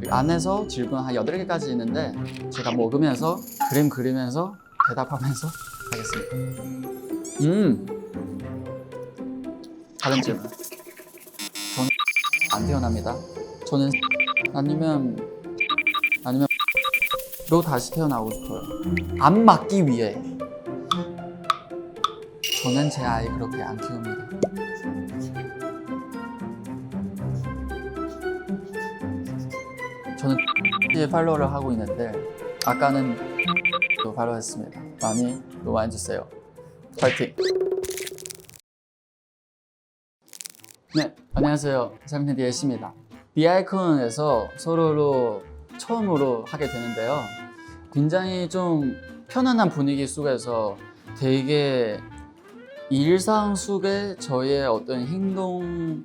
그리고 안에서 질문 한 8개까지 있는데 제가 먹으면서 그림 그리면서 대답하면서 하겠습니다. 다른 질문. 저는 안 태어납니다. 저는 아니면 로 다시 태어나고 싶어요. 안 맞기 위해. 저는 제 아이 그렇게 안 키웁니다. 저는 팔로우를 하고 있는데 아까는 또 팔로우했습니다. 많이 좋아해주세요. 파이팅! 네, 안녕하세요. 세븐틴 DLC입니다. 비아이콘에서 서로로 처음으로 하게 되는데요. 굉장히 좀 편안한 분위기 속에서 되게 일상 속에 저의 어떤 행동하는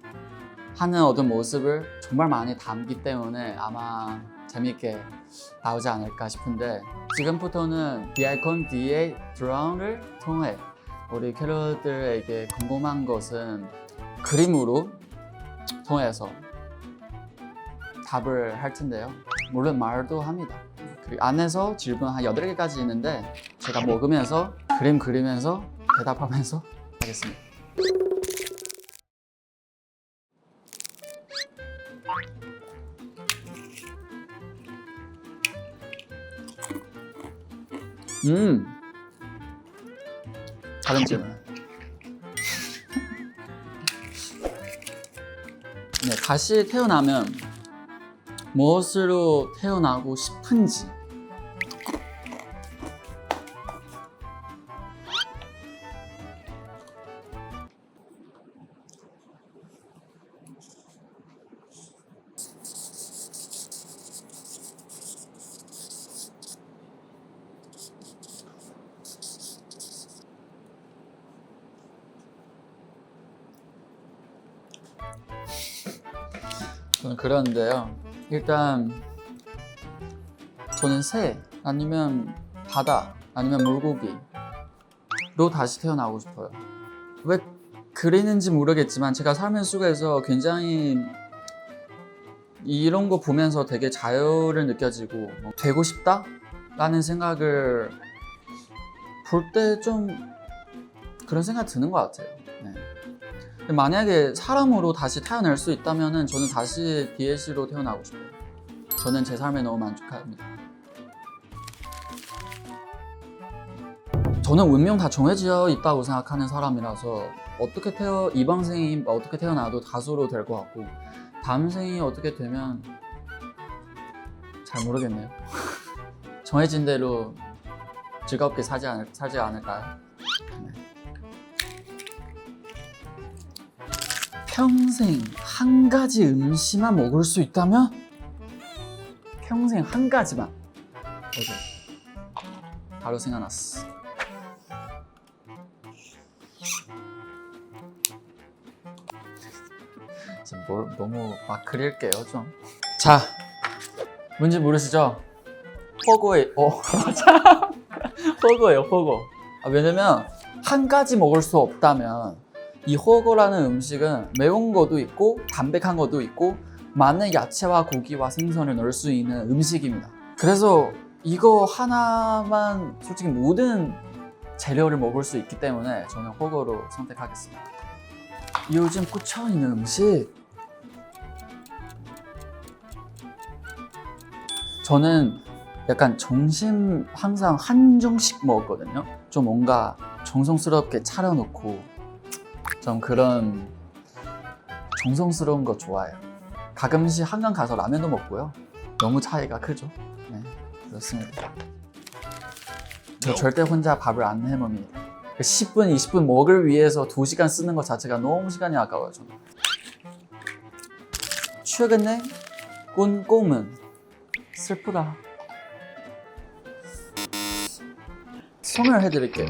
어떤 모습을 정말 많이 담기 때문에 아마 재밌게 나오지 않을까 싶은데 지금부터는 비아이콘 DA 드라운을 통해 우리 캐럿들에게 궁금한 것은 그림으로 통해서 답을 할 텐데요. 물론 말도 합니다. 그리고 안에서 질문 한 8개까지 있는데 제가 먹으면서 그림 그리면서 대답하면서 하겠습니다. 다른 질문. 네, 다시 태어나면 무엇으로 태어나고 싶은지. 저는 그러는데요. 일단 저는 새 아니면 바다 아니면 물고기로 다시 태어나고 싶어요. 왜 그리는지 모르겠지만 제가 삶의 속에서 굉장히 이런 거 보면서 되게 자유를 느껴지고 되고 싶다라는 생각을 볼 때 좀 그런 생각 드는 것 같아요. 네. 만약에 사람으로 다시 태어날 수 있다면 저는 다시 DLC로 태어나고 싶어요. 저는 제 삶에 너무 만족합니다. 저는 운명 다 정해져 있다고 생각하는 사람이라서 이번 생이 어떻게 태어나도 가수로 될 것 같고 다음 생이 어떻게 되면 잘 모르겠네요. 정해진 대로 즐겁게 살지 않을까요? 네. 평생 한 가지 음식만 먹을 수 있다면? 평생 한 가지만. 오케이. 바로 생각났어. 너무 막 그릴게요 좀. 자, 뭔지 모르시죠? 허거예요. 맞아. 허거예요, 허거. 왜냐면 한 가지 먹을 수 없다면 이 허거라는 음식은 매운 것도 있고 담백한 것도 있고 많은 야채와 고기와 생선을 넣을 수 있는 음식입니다. 그래서 이거 하나만 솔직히 모든 재료를 먹을 수 있기 때문에 저는 허거로 선택하겠습니다. 요즘 꽂혀있는 음식. 저는 약간 점심 항상 한정식 먹었거든요. 좀 뭔가 정성스럽게 차려놓고 좀 그런 정성스러운 거 좋아해요. 가끔씩 한강 가서 라면도 먹고요. 너무 차이가 크죠. 네, 그렇습니다. 저 절대 혼자 밥을 안 해먹습니다. 10분, 20분 먹을 위해서 2시간 쓰는 것 자체가 너무 시간이 아까워요. 저는. 최근에 꾼 꿈은 슬프다. 설명해드릴게요.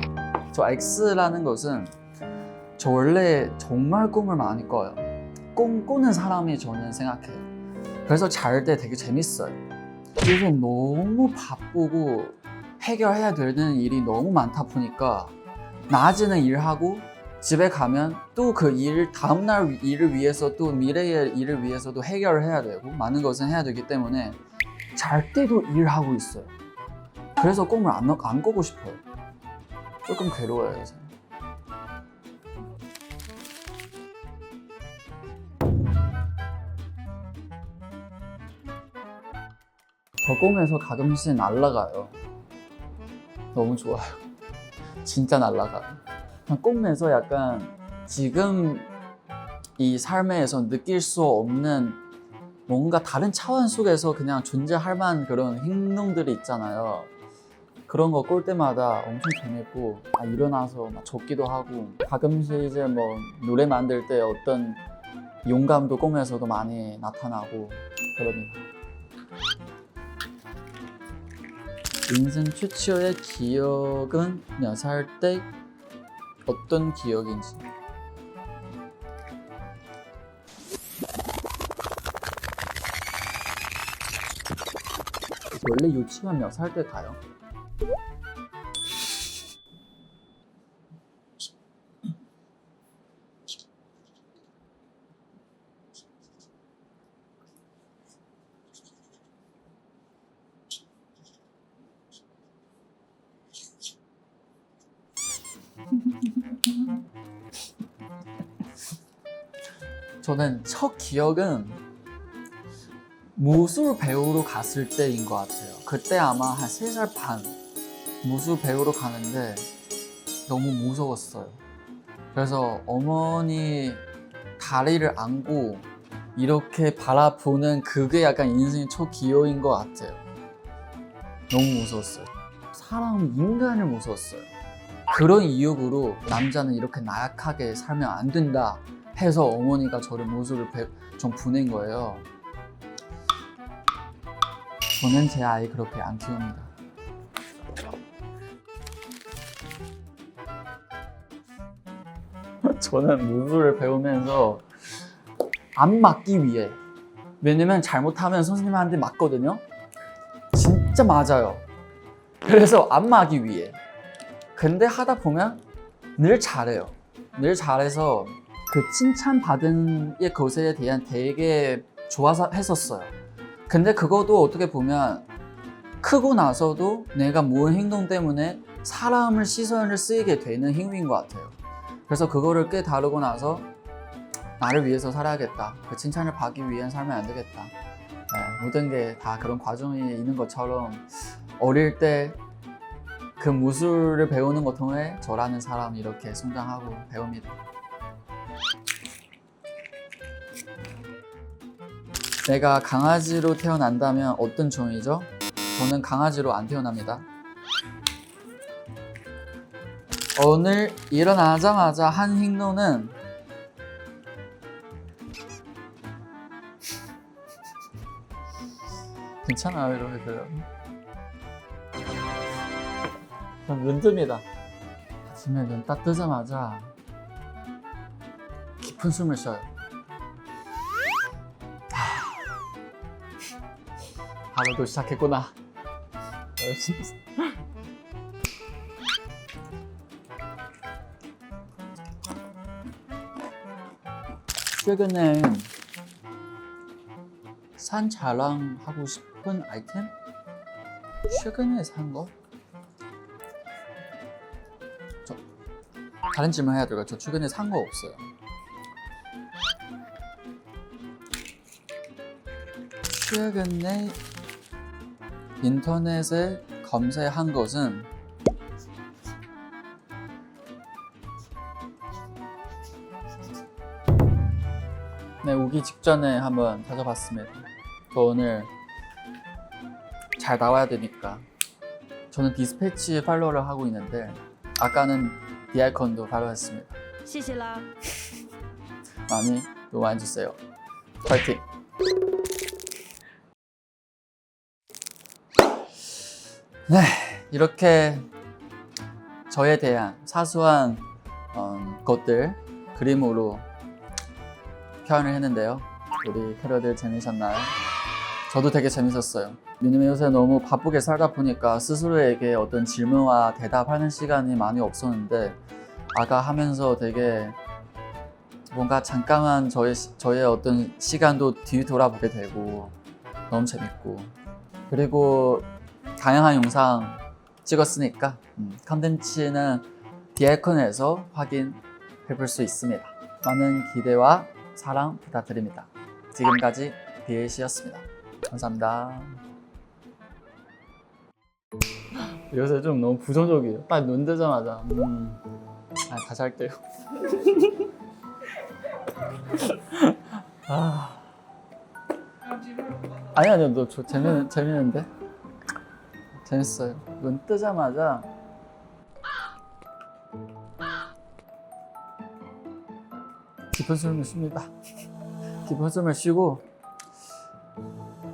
저 X라는 것은 저 원래 정말 꿈을 많이 꿔요. 꿈 꾸는 사람이 저는 생각해요. 그래서 잘 때 되게 재밌어요. 요새 너무 바쁘고 해결해야 되는 일이 너무 많다 보니까 낮에는 일하고 집에 가면 또 그 일, 다음날 일을 위해서 또 미래의 일을 위해서도 해결을 해야 되고 많은 것을 해야 되기 때문에 잘 때도 일하고 있어요. 그래서 꿈을 안 꾸고 싶어요. 조금 괴로워요, 요새. 저 꿈에서 가끔씩 날아가요. 너무 좋아요. 진짜 날아가요. 꿈에서 약간 지금 이 삶에서 느낄 수 없는 뭔가 다른 차원 속에서 그냥 존재할 만한 그런 행동들이 있잖아요. 그런 거 꿀 때마다 엄청 재밌고 일어나서 막 적기도 하고 가끔씩 이제 뭐 노래 만들 때 어떤 용감도 꿈에서도 많이 나타나고 그럽니다. 인생 최초의 기억은 몇 살 때 어떤 기억인지. 원래 유치원 몇 살 때 가요? 저는 첫 기억은 무술 배우러 갔을 때인 것 같아요. 그때 아마 한 3살 반 무술 배우러 가는데 너무 무서웠어요. 그래서 어머니 다리를 안고 이렇게 바라보는 그게 약간 인생의 첫 기억인 것 같아요. 너무 무서웠어요. 인간을 무서웠어요. 그런 이유로 남자는 이렇게 나약하게 살면 안 된다 해서 어머니가 저를 무술을 좀 보낸 거예요. 저는 제 아이 그렇게 안 키웁니다. 저는 무술을 배우면서 안 맞기 위해, 왜냐면 잘못하면 선생님한테 맞거든요. 진짜 맞아요. 그래서 안 맞기 위해. 근데 하다 보면 늘 잘해요. 늘 잘해서 그 칭찬받은 것에 대한 되게 좋아서 했었어요. 근데 그것도 어떻게 보면 크고 나서도 내가 모은 행동 때문에 사람을 시선을 쓰이게 되는 행위인 것 같아요. 그래서 그거를 깨달고 나서 나를 위해서 살아야겠다. 그 칭찬을 받기 위한 살면 안 되겠다. 모든 게 다 그런 과정이 있는 것처럼 어릴 때 그 무술을 배우는 것 통해 저라는 사람이 이렇게 성장하고 배웁니다. 내가 강아지로 태어난다면 어떤 종이죠? 저는 강아지로 안 태어납니다. 오늘 일어나자마자 한 행동은 괜찮아요, 이러면. 전 눈 뜹니다. 아침에 눈 딱 뜨자마자 깊은 숨을 쉬어요. 하루도 시작했구나. 최근에 산 자랑하고 싶은 아이템? 최근에 산 거? 다른 질문 해야 될까요? 저 최근에 산 거 없어요. 최근에 인터넷에 검색한 것은 네, 오기 직전에 한번 찾아봤습니다. 저 오늘 잘 나와야 되니까. 저는 디스패치 팔로우를 하고 있는데 아까는 디아이콘도 팔로우했습니다. 谢谢啦。 많이 응원해주세요. 파이팅! 네, 이렇게 저에 대한 사소한 것들 그림으로 표현을 했는데요. 우리 캐럿들 재미있었나요? 저도 되게 재밌었어요. 왜냐면 요새 너무 바쁘게 살다 보니까 스스로에게 어떤 질문과 대답하는 시간이 많이 없었는데 아가 하면서 되게 뭔가 잠깐만 저의 어떤 시간도 뒤돌아보게 되고 너무 재밌고, 그리고 다양한 영상 찍었으니까 컨텐츠는 디아콘에서 확인해 볼 수 있습니다. 많은 기대와 사랑 부탁드립니다. 지금까지 BAC였습니다. 감사합니다. 요새 좀 너무 부정적이에요. 딱 눈 뜨자마자 다시 할게요. 아니요, 너 재밌는데? 재밌어요. 눈 뜨자마자 깊은 숨을 쉽니다. 깊은 숨을 쉬고,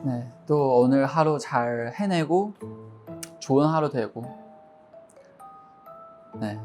네, 또 오늘 하루 잘 해내고 좋은 하루 되고, 네,